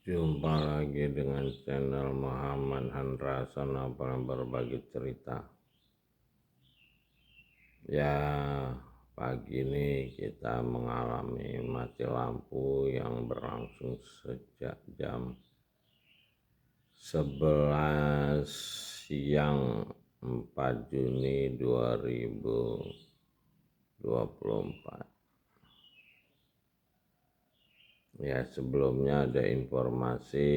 Jumpa lagi dengan channel Muhammad Handrason yang berbagi cerita. Ya, pagi ini kita mengalami mati lampu yang berlangsung sejak jam 11 siang 4 Juni 2024. Ya, sebelumnya ada informasi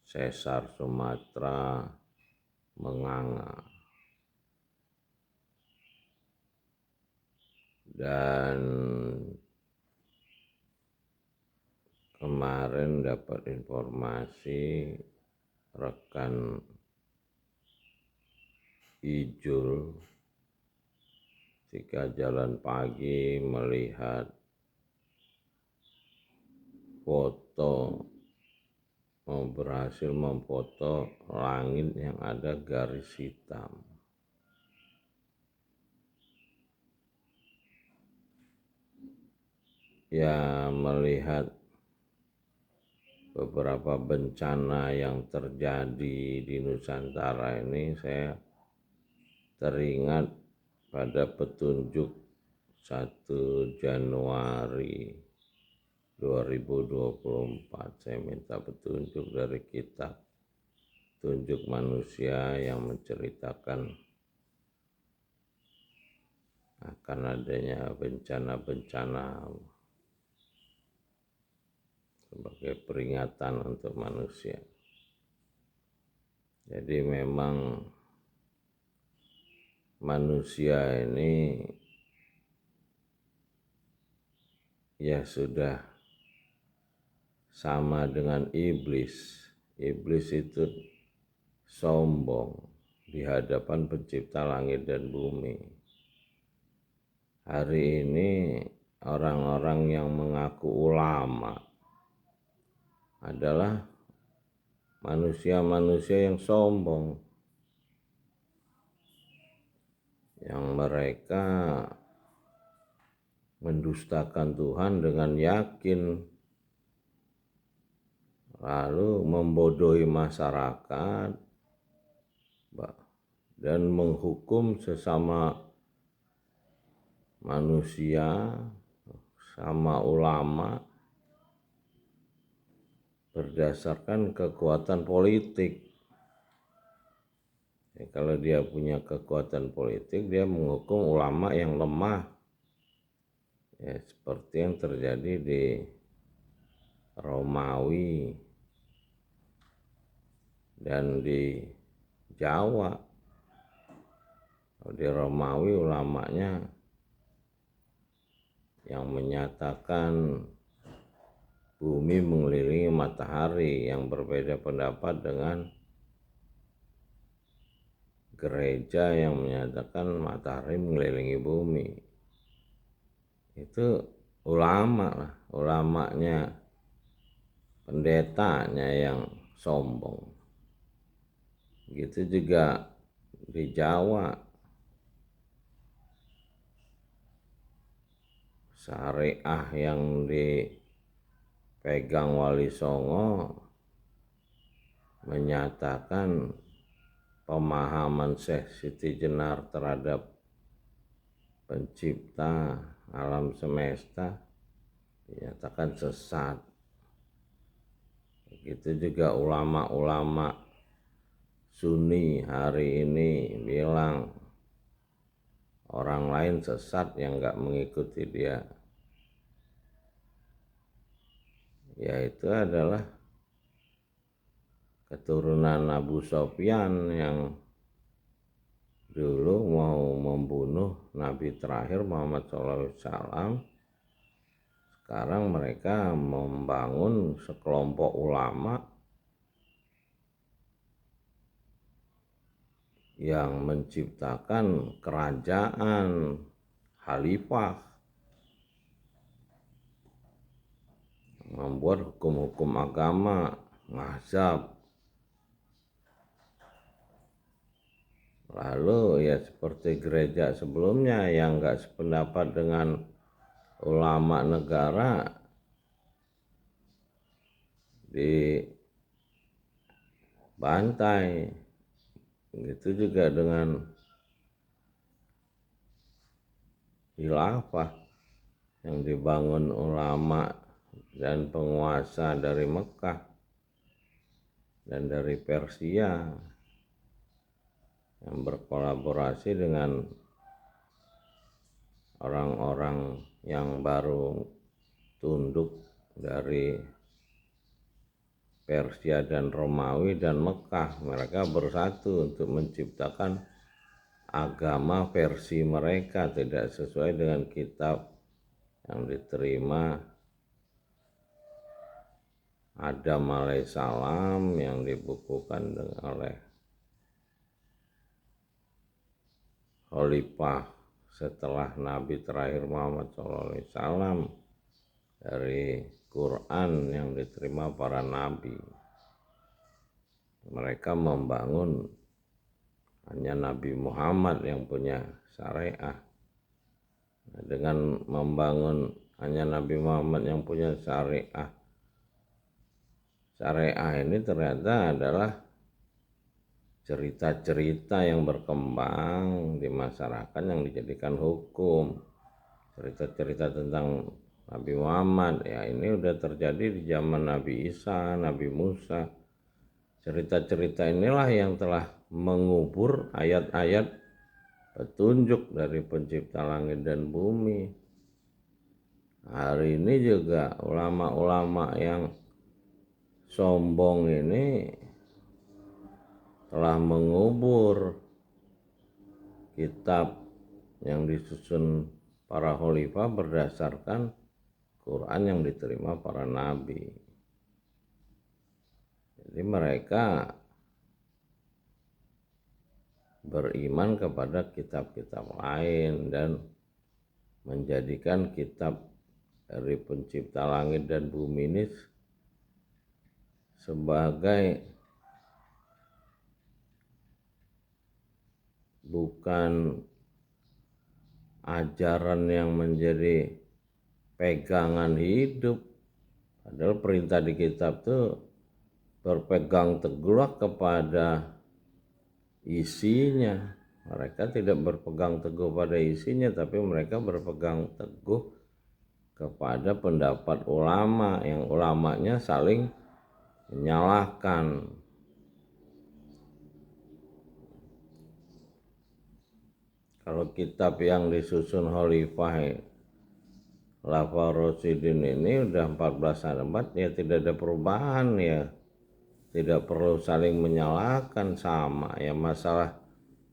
sesar Sumatera menganga, dan kemarin dapat informasi rekan Ijul jika jalan pagi melihat berhasil memfoto langit yang ada garis hitam. Ya, melihat beberapa bencana yang terjadi di Nusantara ini, saya teringat pada petunjuk 1 Januari 2024. Saya minta petunjuk dari kitab Tunjuk Manusia yang menceritakan akan adanya bencana-bencana sebagai peringatan untuk manusia. Jadi memang manusia ini ya sudah sama dengan iblis. Iblis itu sombong di hadapan pencipta langit dan bumi. Hari ini orang-orang yang mengaku ulama adalah manusia-manusia yang sombong, yang mereka mendustakan Tuhan dengan yakin, lalu membodohi masyarakat dan menghukum sesama manusia, sama ulama, berdasarkan kekuatan politik. Ya, kalau dia punya kekuatan politik, dia menghukum ulama yang lemah. Ya, seperti yang terjadi di Romawi dan di Jawa. Di Romawi ulamanya yang menyatakan bumi mengelilingi matahari, yang berbeda pendapat dengan gereja yang menyatakan matahari mengelilingi bumi. Itu ulama lah, ulamanya, pendetanya yang sombong. Gitu juga di Jawa, syariah yang dipegang Wali Songo menyatakan pemahaman Syekh Siti Jenar terhadap pencipta alam semesta dinyatakan sesat. Begitu juga ulama-ulama Sunni hari ini bilang orang lain sesat yang nggak mengikuti dia. Yaitu adalah keturunan Abu Sofyan yang dulu mau membunuh Nabi terakhir Muhammad SAW. Sekarang mereka membangun sekelompok ulama yang menciptakan kerajaan khalifah, membuat hukum-hukum agama, mazhab. Lalu ya seperti gereja sebelumnya yang nggak sependapat dengan ulama negara, dibantai. Begitu juga dengan khilafah yang dibangun ulama dan penguasa dari Mekah dan dari Persia yang berkolaborasi dengan orang-orang yang baru tunduk dari Persia dan Romawi dan Mekah. Mereka bersatu untuk menciptakan agama versi mereka, tidak sesuai dengan kitab yang diterima Adam alaihissalam yang dibukukan oleh Khalifah setelah Nabi terakhir Muhammad SAW, dari Quran yang diterima para nabi. Mereka membangun hanya Nabi Muhammad yang punya syariah. Dengan membangun hanya Nabi Muhammad yang punya syariah ini ternyata adalah cerita-cerita yang berkembang di masyarakat yang dijadikan hukum. Cerita-cerita tentang Nabi Muhammad, ya ini udah terjadi di zaman Nabi Isa, Nabi Musa. Cerita-cerita inilah yang telah mengubur ayat-ayat petunjuk dari pencipta langit dan bumi. Hari ini juga ulama-ulama yang sombong ini telah mengubur kitab yang disusun para khalifah berdasarkan Quran yang diterima para nabi. Jadi mereka beriman kepada kitab-kitab lain dan menjadikan kitab dari pencipta langit dan bumi ini sebagai bukan ajaran yang menjadi pegangan hidup. Padahal perintah di kitab itu berpegang teguh kepada isinya. Mereka tidak berpegang teguh pada isinya, tapi mereka berpegang teguh kepada pendapat ulama, yang ulamanya saling menyalahkan. Kalau kitab yang disusun Khalifah Khulafaur Rasyidin ini udah 14 abad, ya tidak ada perubahan, ya tidak perlu saling menyalahkan, sama ya. Masalah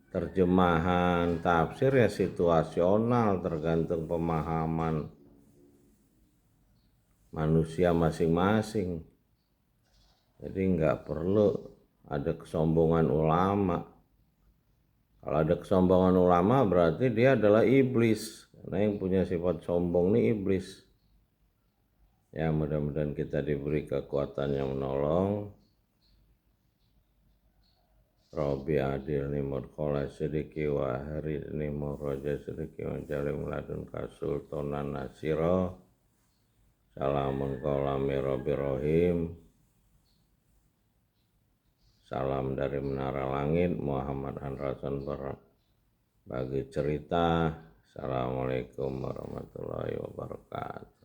terjemahan tafsir ya situasional, tergantung pemahaman manusia masing-masing. Jadi nggak perlu ada kesombongan ulama. Kalau ada kesombongan ulama berarti dia adalah iblis, karena yang punya sifat sombong ini iblis. Ya mudah-mudahan kita diberi kekuatan yang menolong. Robi adil ni mudkhala sidiki wa harid ni muraja sidiki wa jalim ladun kasultanan nasira. Salamun qawlami Rabbi Rahim. Salam dari Menara Langit, Muhammad Hanrasan berbagi cerita. Assalamualaikum warahmatullahi wabarakatuh.